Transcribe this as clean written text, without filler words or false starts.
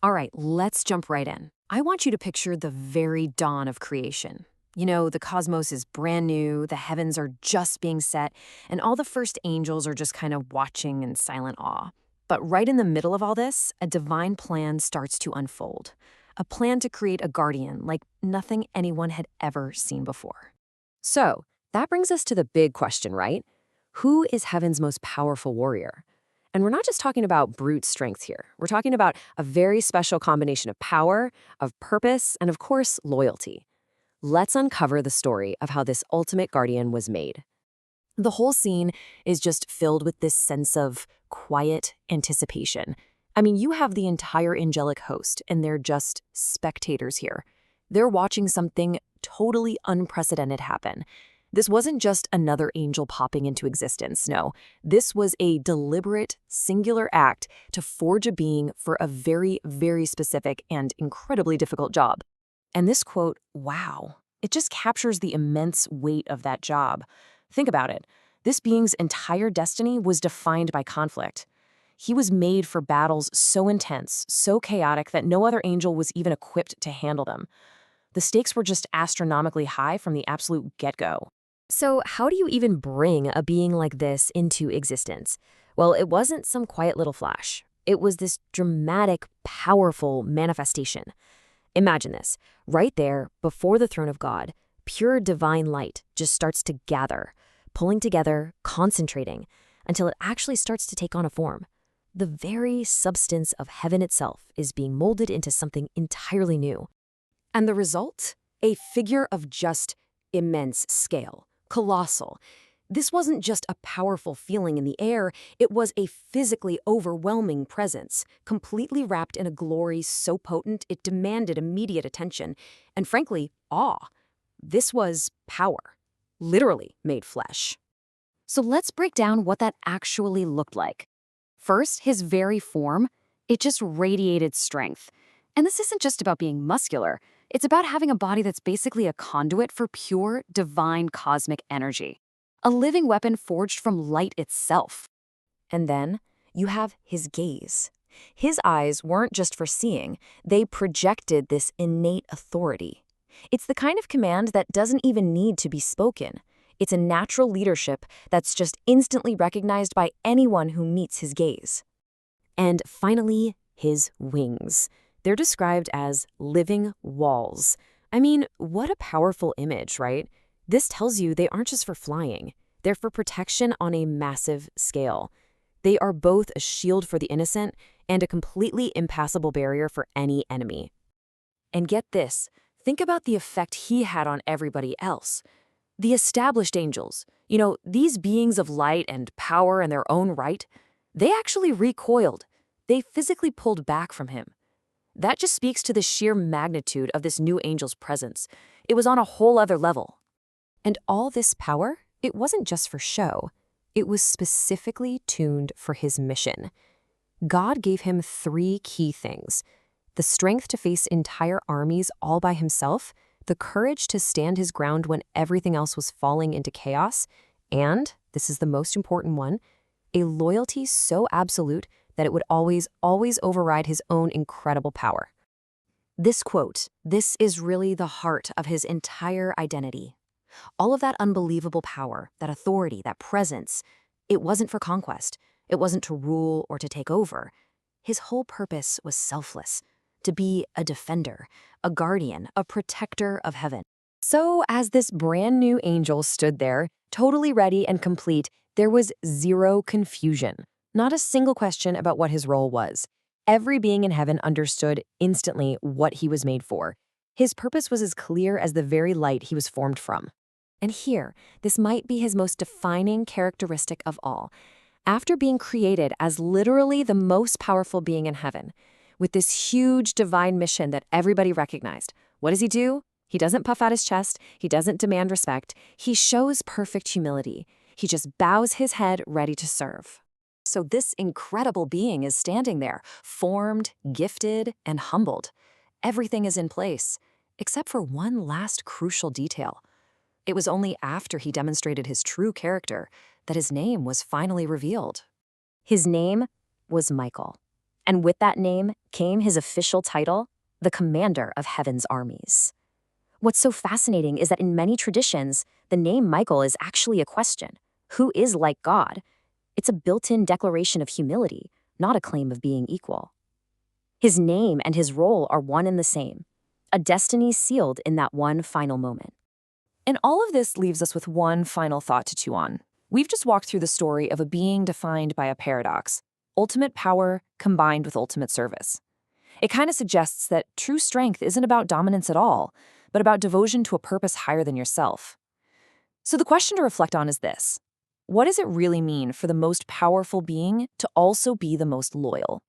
All right, let's jump right in. I want you to picture the very dawn of creation. You know, the cosmos is brand new, the heavens are just being set, and all the first angels are just kind of watching in silent awe. But right in the middle of all this, a divine plan starts to unfold. A plan to create a guardian like nothing anyone had ever seen before. So, that brings us to the big question, right? Who is heaven's most powerful warrior? And we're not just talking about brute strength here. We're talking about a very special combination of power, of purpose, and of course, loyalty. Let's uncover the story of how this ultimate guardian was made. The whole scene is just filled with this sense of quiet anticipation. I mean, you have the entire angelic host, and they're just spectators here. They're watching something totally unprecedented happen. This wasn't just another angel popping into existence, no. This was a deliberate, singular act to forge a being for a very, very specific and incredibly difficult job. And this quote, wow, it just captures the immense weight of that job. Think about it. This being's entire destiny was defined by conflict. He was made for battles so intense, so chaotic that no other angel was even equipped to handle them. The stakes were just astronomically high from the absolute get-go. So, how do you even bring a being like this into existence? Well, it wasn't some quiet little flash. It was this dramatic, powerful manifestation. Imagine this. Right there, before the throne of God, pure divine light just starts to gather, pulling together, concentrating, until it actually starts to take on a form. The very substance of heaven itself is being molded into something entirely new. And the result? A figure of just immense scale, colossal. This wasn't just a powerful feeling in the air, it was a physically overwhelming presence, completely wrapped in a glory so potent it demanded immediate attention, and frankly, awe. This was power, literally made flesh. So let's break down what that actually looked like. First, his very form, it just radiated strength. And this isn't just about being muscular, it's about having a body that's basically a conduit for pure, divine cosmic energy. A living weapon forged from light itself. And then you have his gaze. His eyes weren't just for seeing, they projected this innate authority. It's the kind of command that doesn't even need to be spoken. It's a natural leadership that's just instantly recognized by anyone who meets his gaze. And finally, his wings. They're described as living walls. I mean, what a powerful image, right? This tells you they aren't just for flying. They're for protection on a massive scale. They are both a shield for the innocent and a completely impassable barrier for any enemy. And get this, think about the effect he had on everybody else. The established angels, these beings of light and power in their own right, they actually recoiled. They physically pulled back from him. That just speaks to the sheer magnitude of this new angel's presence. It was on a whole other level. And all this power, it wasn't just for show. It was specifically tuned for his mission. God gave him 3 key things: the strength to face entire armies all by himself, the courage to stand his ground when everything else was falling into chaos, and, this is the most important one, a loyalty so absolute that it would always, always override his own incredible power. This quote, this is really the heart of his entire identity. All of that unbelievable power, that authority, that presence, it wasn't for conquest. It wasn't to rule or to take over. His whole purpose was selfless, to be a defender, a guardian, a protector of heaven. So as this brand new angel stood there, totally ready and complete, there was zero confusion. Not a single question about what his role was. Every being in heaven understood instantly what he was made for. His purpose was as clear as the very light he was formed from. And here, this might be his most defining characteristic of all. After being created as literally the most powerful being in heaven, with this huge divine mission that everybody recognized, what does he do? He doesn't puff out his chest. He doesn't demand respect. He shows perfect humility. He just bows his head ready to serve. So this incredible being is standing there, formed, gifted, and humbled. Everything is in place, except for one last crucial detail. It was only after he demonstrated his true character that his name was finally revealed. His name was Michael. And with that name came his official title, the Commander of Heaven's Armies. What's so fascinating is that in many traditions, the name Michael is actually a question. Who is like God? It's a built-in declaration of humility, not a claim of being equal. His name and his role are one and the same, a destiny sealed in that one final moment. And all of this leaves us with one final thought to chew on. We've just walked through the story of a being defined by a paradox, ultimate power combined with ultimate service. It kind of suggests that true strength isn't about dominance at all, but about devotion to a purpose higher than yourself. So the question to reflect on is this: what does it really mean for the most powerful being to also be the most loyal?